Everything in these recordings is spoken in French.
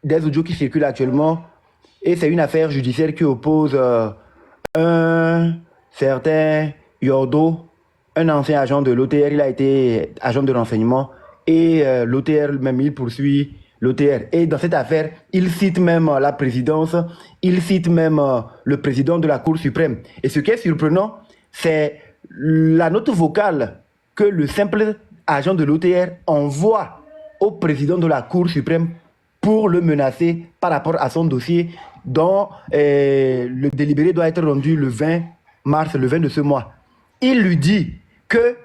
des audios qui circulent actuellement et c'est une affaire judiciaire qui oppose un certain Yordo, un ancien agent de l'OTR, il a été agent de renseignement et l'OTR même il poursuit l'OTR. Et dans cette affaire, il cite même la présidence, il cite même le président de la Cour suprême. Et ce qui est surprenant, c'est la note vocale que le simple agent de l'OTR envoie au président de la Cour suprême pour le menacer par rapport à son dossier dont le délibéré doit être rendu le 20 mars, le 20 de ce mois. Il lui dit que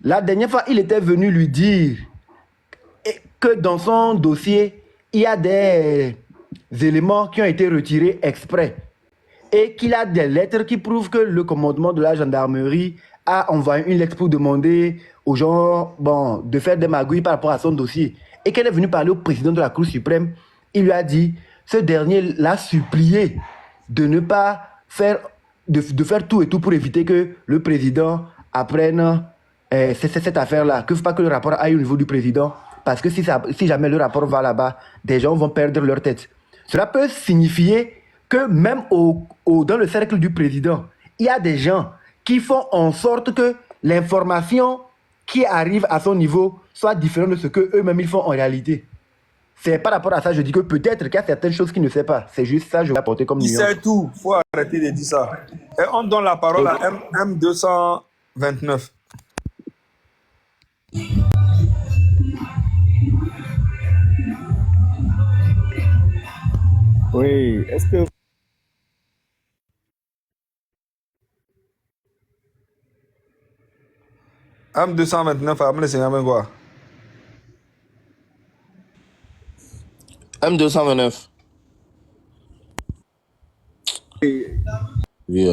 la dernière fois, il était venu lui dire que dans son dossier, il y a des éléments qui ont été retirés exprès et qu'il a des lettres qui prouvent que le commandement de la gendarmerie a envoyé une lettre pour demander aux gens de faire des magouilles par rapport à son dossier. Et qu'elle est venue parler au président de la Cour suprême, il lui a dit, ce dernier l'a supplié de ne pas faire, de faire tout et tout pour éviter que le président apprenne cette affaire-là. Que ne faut pas que le rapport aille au niveau du président, parce que si jamais le rapport va là-bas, des gens vont perdre leur tête. Cela peut signifier que même dans le cercle du président, il y a des gens qui font en sorte que l'information qui arrive à son niveau soit différente de ce qu'eux-mêmes ils font en réalité. C'est par rapport à ça, je dis que peut-être qu'il y a certaines choses qu'il ne sait pas. C'est juste ça, je vais apporter comme nuance. Il sait tout, il faut arrêter de dire ça. Et on donne la parole à M229. Oui, est-ce que... M229, amenez c'est quoi? M229. Oui,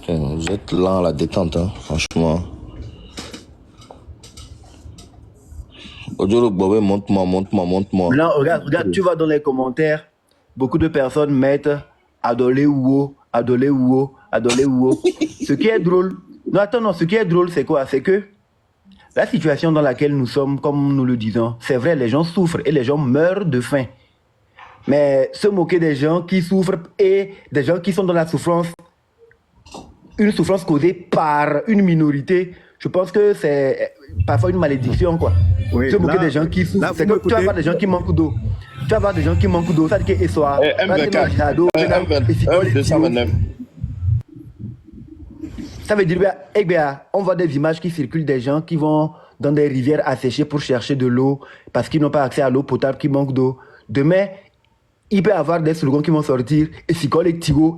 vous êtes lent à la détente, hein, franchement. Odiolo Bobé, monte-moi. Là, regarde, tu vas dans les commentaires, beaucoup de personnes mettent Adolé Ouo. Ce qui est drôle, ce qui est drôle, c'est quoi? C'est que la situation dans laquelle nous sommes, comme nous le disons, c'est vrai, les gens souffrent et les gens meurent de faim. Mais se moquer des gens qui souffrent et des gens qui sont dans la souffrance, une souffrance causée par une minorité, je pense que c'est parfois une malédiction, quoi. Oui, se moquer des gens qui souffrent, c'est que tu vas voir des gens qui manquent d'eau. Tu vas voir des gens qui manquent d'eau, ça dit que soit M229. Ça veut dire, on voit des images qui circulent des gens qui vont dans des rivières asséchées pour chercher de l'eau parce qu'ils n'ont pas accès à l'eau potable, qui manquent d'eau. Demain, il peut y avoir des slogans qui vont sortir, et si les tuyaux,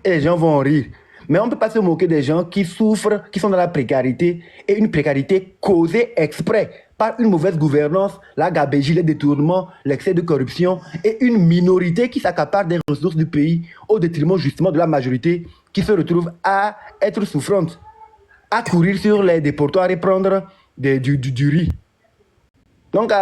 et les gens vont en rire. Mais on ne peut pas se moquer des gens qui souffrent, qui sont dans la précarité, et une précarité causée exprès par une mauvaise gouvernance, la gabégie, les détournements, l'excès de corruption, et une minorité qui s'accapare des ressources du pays au détriment justement de la majorité qui se retrouve à être souffrante, à courir sur les dépotoirs et prendre du riz. Donc,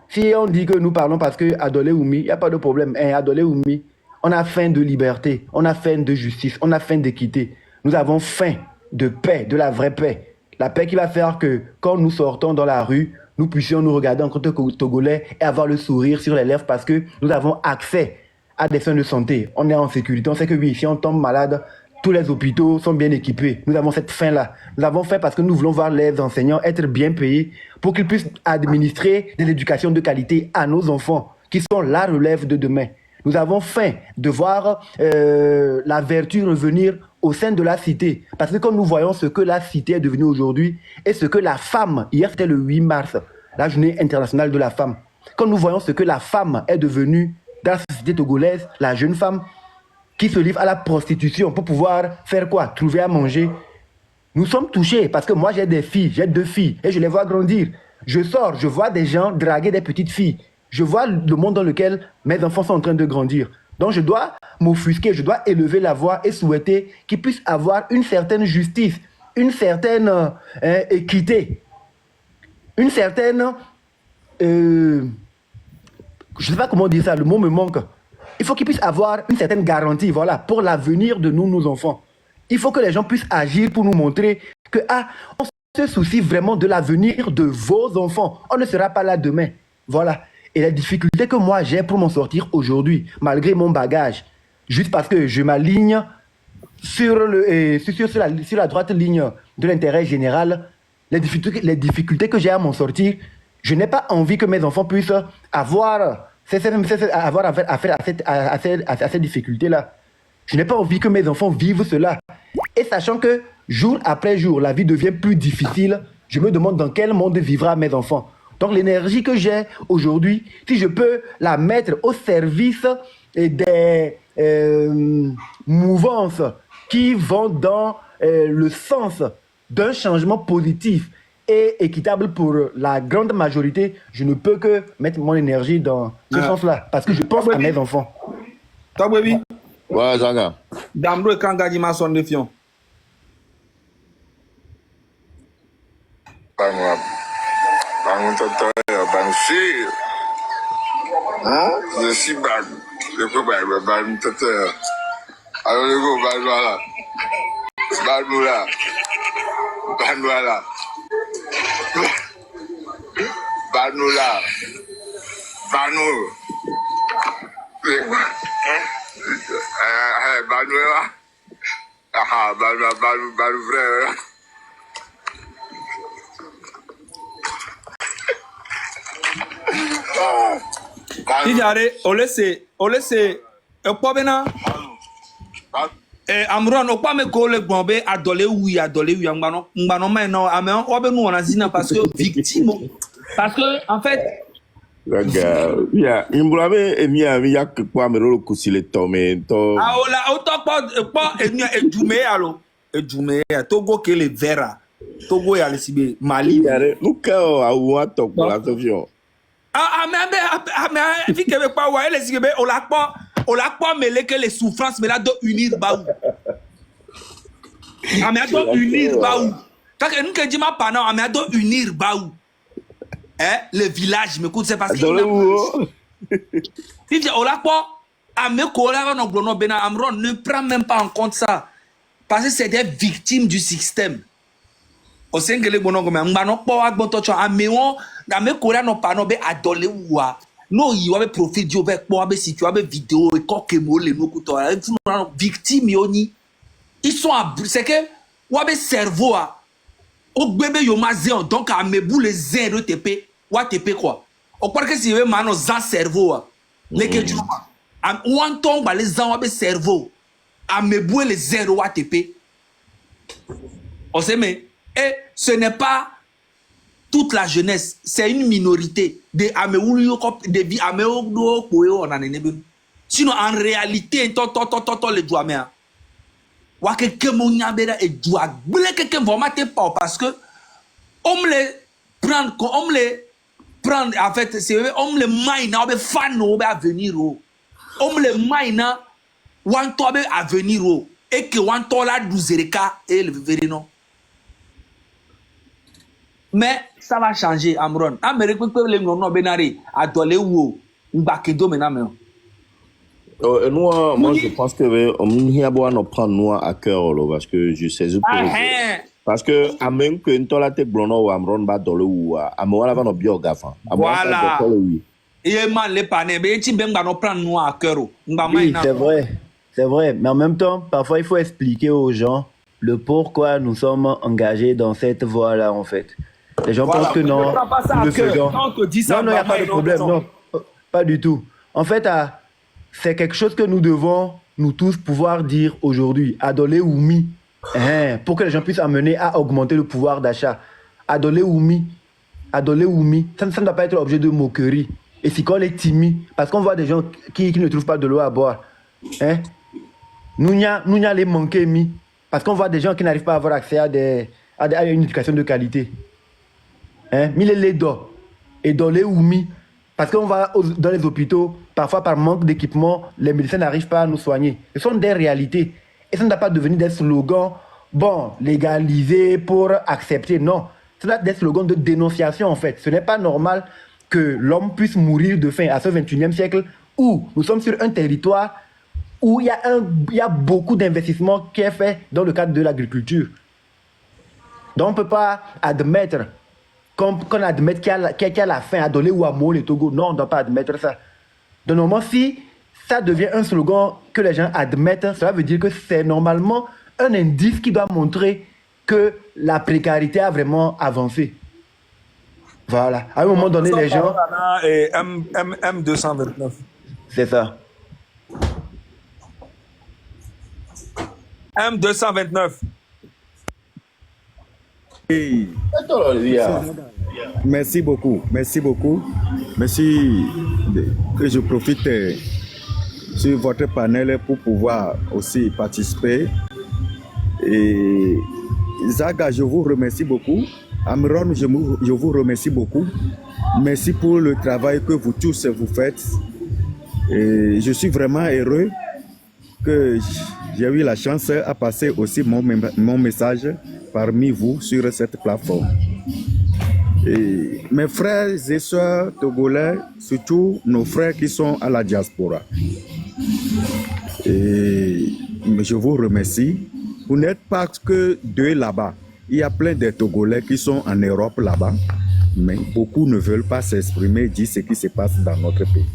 si on dit que nous parlons parce que Adolé Oumi, il n'y a pas de problème. Adolé Oumi, on a faim de liberté, on a faim de justice, on a faim d'équité. Nous avons faim de paix, de la vraie paix. La paix qui va faire que quand nous sortons dans la rue, nous puissions nous regarder en tant que Togolais et avoir le sourire sur les lèvres parce que nous avons accès à des soins de santé. On est en sécurité, on sait que oui, si on tombe malade, tous les hôpitaux sont bien équipés. Nous avons cette faim-là. Nous avons faim parce que nous voulons voir les enseignants être bien payés pour qu'ils puissent administrer de l'éducation de qualité à nos enfants, qui sont la relève de demain. Nous avons faim de voir la vertu revenir au sein de la cité. Parce que quand nous voyons ce que la cité est devenue aujourd'hui et ce que la femme, hier c'était le 8 mars, la journée internationale de la femme, quand nous voyons ce que la femme est devenue dans la société togolaise, la jeune femme, qui se livrent à la prostitution pour pouvoir faire quoi? Trouver à manger. Nous sommes touchés parce que moi j'ai des filles, j'ai 2 filles et je les vois grandir. Je sors, je vois des gens draguer des petites filles. Je vois le monde dans lequel mes enfants sont en train de grandir. Donc je dois m'offusquer, je dois élever la voix et souhaiter qu'ils puissent avoir une certaine justice, une certaine équité, une certaine... je ne sais pas comment dire ça, le mot me manque. Il faut qu'ils puissent avoir une certaine garantie, voilà, pour l'avenir de nous, nos enfants. Il faut que les gens puissent agir pour nous montrer que, on se soucie vraiment de l'avenir de vos enfants. On ne sera pas là demain. Voilà. Et les difficultés que moi j'ai pour m'en sortir aujourd'hui, malgré mon bagage, juste parce que je m'aligne sur la droite ligne de l'intérêt général, les difficultés que j'ai à m'en sortir, je n'ai pas envie que mes enfants puissent avoir, avoir affaire à ces difficultés-là. Je n'ai pas envie que mes enfants vivent cela. Et sachant que jour après jour, la vie devient plus difficile, je me demande dans quel monde vivra mes enfants. Donc l'énergie que j'ai aujourd'hui, si je peux la mettre au service des mouvances qui vont dans le sens d'un changement positif et équitable pour la grande majorité, je ne peux que mettre mon énergie dans ce sens-là, parce que je pense à mes enfants. Toi, baby, Ouais, Zaga. Damro et Kangadi m'a sonné fion. Je suis back. Je peux pas être back. Alors, le go, Banouala. Banouala. Banouala. Banouala. Banou. Banouala. Ah, Banou, frère. Tijare, o laisse, pas bena. Amron, o pas me coller bombe, adolé oui, mbano maintenant, amen, o be nous on a zina parce que victime, parce que en fait. Zaga. Yeah. Imbulabe emia ya kwa merolo kusile tome to. Ah ola, auto pas edume alo, edume, Togo que le vera, Togo ya le sibe Mali. Yare, nuka o awu to pour la avion. Mais fi que pas ouais les sibe o la pas mêler que les souffrances mais là doit unir baou. Mais doit unir baou. Quand nous que dit ma parent, mais doit unir baou. Hein, le village me coûte c'est parce que si on la pas à me coller no glono bena Amron ne prend même pas en compte ça parce que c'est des victimes du système. O sengele bono comme ngano pa agbon to cho amewo na me coller no pa no be adole wa no yi wa be profil di o be po be situ be vidéo e ko ke mo le no kuto victime yoni ils sont c'est que wa be cerveau a o gbebe yo mazen donc a mebu le zero TP wa TP quoi o croire que si we mano za cerveau a le que tu am wan ton ba les za wa be cerveau a mebu le zero wa TP on sait mais et ce n'est pas toute la jeunesse, c'est une minorité de vie sinon en réalité les douamers wa que mon nyabera et doit que vraiment pas parce que on les prend en fait c'est on les maina on be fan on be avenir on les maina wan to be avenir et que wan to la 12 ka et le verino. Mais ça va changer, Amron. Amérique peut les non benari adolé ou mbakedo mename. Moi, je pense que on y a beau en prendre nous à cœur parce que je sais parce que amen que une tola te blono ou Amron ba dole ou amon la va no bio gafa. Voilà. Et man les pané be ti ben ba no prendre nous à cœur. Oui, c'est vrai. C'est vrai, mais en même temps, parfois il faut expliquer aux gens le pourquoi nous sommes engagés dans cette voie-là en fait. Les gens pensent que non, nous le faisons. Non, il n'y a pas de problème, non, pas du tout. En fait, c'est quelque chose que nous devons, nous tous, pouvoir dire aujourd'hui. Adolé ou mi, pour que les gens puissent amener à augmenter le pouvoir d'achat. Adolé ou mi, ça ne doit pas être objet de moquerie. Et si on est timide, parce qu'on voit des gens qui ne trouvent pas de l'eau à boire, nous n'y a les manquer mi, parce qu'on voit des gens qui n'arrivent pas à avoir accès à une éducation de qualité. Mi les do et dans les oumi parce qu'on va dans les hôpitaux parfois par manque d'équipement les médecins n'arrivent pas à nous soigner. Ce sont des réalités et ça ne doit pas devenir des slogans légalisés pour accepter, non, c'est des slogans de dénonciation en fait. Ce n'est pas normal que l'homme puisse mourir de faim à ce 21e siècle où nous sommes sur un territoire où il y a beaucoup d'investissements qui est fait dans le cadre de l'agriculture. Donc on ne peut pas admettre qu'on admette qu'il y a la faim à donner ou à mourir le Togo. Non, on ne doit pas admettre ça. Donc, normalement, si ça devient un slogan que les gens admettent, cela veut dire que c'est normalement un indice qui doit montrer que la précarité a vraiment avancé. Voilà. À un moment donné, les gens... Et M229. C'est ça. M229. Et merci beaucoup. Merci beaucoup. Merci que je profite sur votre panel pour pouvoir aussi participer. Et Zaga, je vous remercie beaucoup. Amron, je vous remercie beaucoup. Merci pour le travail que vous tous vous faites. Et je suis vraiment heureux que j'ai eu la chance à passer aussi mon message parmi vous sur cette plateforme. Et mes frères et sœurs togolais, surtout nos frères qui sont à la diaspora. Et je vous remercie. Vous n'êtes pas que deux là-bas. Il y a plein de Togolais qui sont en Europe là-bas, mais beaucoup ne veulent pas s'exprimer, dire ce qui se passe dans notre pays.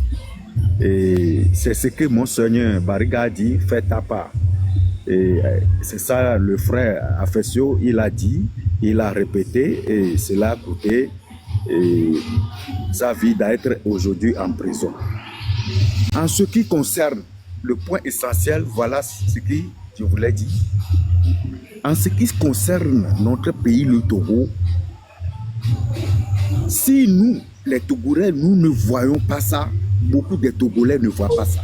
Et c'est ce que Monseigneur Bariga a dit, fais ta part. Et c'est ça le frère Afesio, il a dit, il a répété, et cela a coûté sa vie d'être aujourd'hui en prison. En ce qui concerne le point essentiel, voilà ce que je voulais dire. En ce qui concerne notre pays, le Togo, si nous, les Togolais, nous ne voyons pas ça, beaucoup de Togolais ne voient pas ça.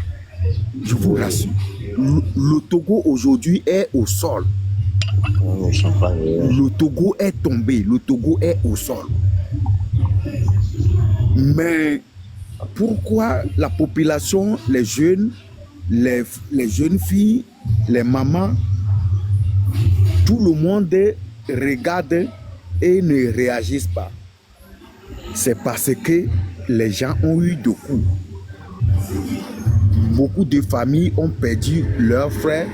Je vous rassure. Le Togo aujourd'hui est au sol. Le Togo est tombé, le Togo est au sol. Mais pourquoi la population, les jeunes filles, les mamans, tout le monde regarde et ne réagissent pas? C'est parce que les gens ont eu de coups. Beaucoup de familles ont perdu leurs frères,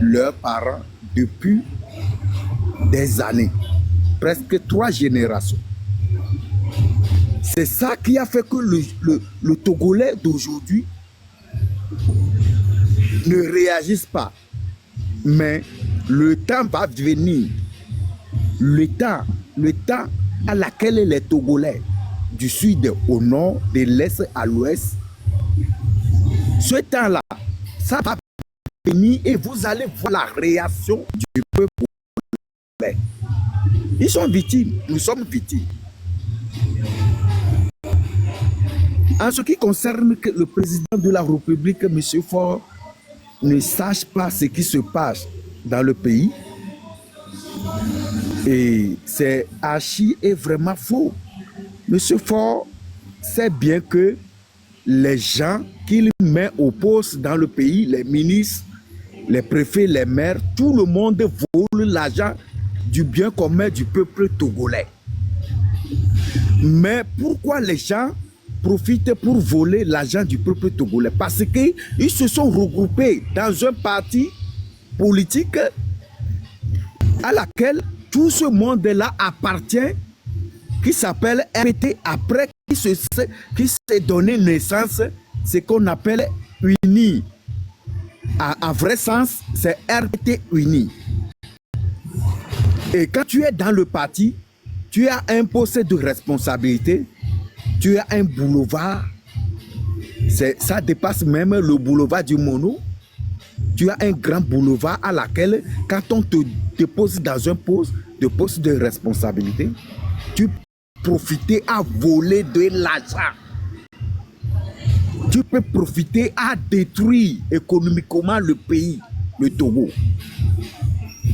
leurs parents depuis des années, presque 3 générations. C'est ça qui a fait que le Togolais d'aujourd'hui ne réagisse pas. Mais le temps va venir. Le temps à laquelle les Togolais du sud au nord, de l'est à l'ouest, ce temps-là, ça va venir et vous allez voir la réaction du peuple togolais. Ils sont victimes, nous sommes victimes. En ce qui concerne que le président de la République, M. Faure, ne sache pas ce qui se passe dans le pays, et c'est archi et vraiment faux. M. Faure sait bien que les gens qu'il met au poste dans le pays, les ministres, les préfets, les maires, tout le monde vole l'argent du bien commun du peuple togolais. Mais pourquoi les gens profitent pour voler l'argent du peuple togolais? Parce qu'ils se sont regroupés dans un parti politique à laquelle tout ce monde-là appartient, qui s'appelle RPT, après qui s'est donné naissance, ce qu'on appelle UNI. À vrai sens, c'est RPT UNI. Et quand tu es dans le parti, tu as un poste de responsabilité, tu as un boulevard, ça dépasse même le boulevard du Mono. Tu as un grand boulevard à laquelle, quand on te dépose dans un poste de responsabilité, tu peux profiter à voler de l'argent. Tu peux profiter à détruire économiquement le pays, le Togo.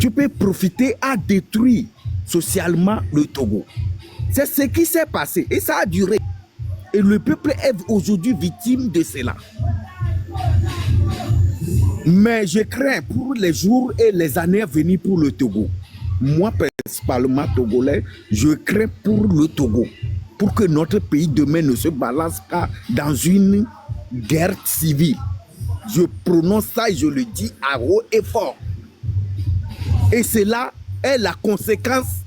Tu peux profiter à détruire socialement le Togo. C'est ce qui s'est passé et ça a duré. Et le peuple est aujourd'hui victime de cela. Mais je crains pour les jours et les années à venir pour le Togo. Moi, principalement togolais, je crains pour le Togo. Pour que notre pays demain ne se balance pas dans une guerre civile. Je prononce ça et je le dis à haut et fort. Et cela est la conséquence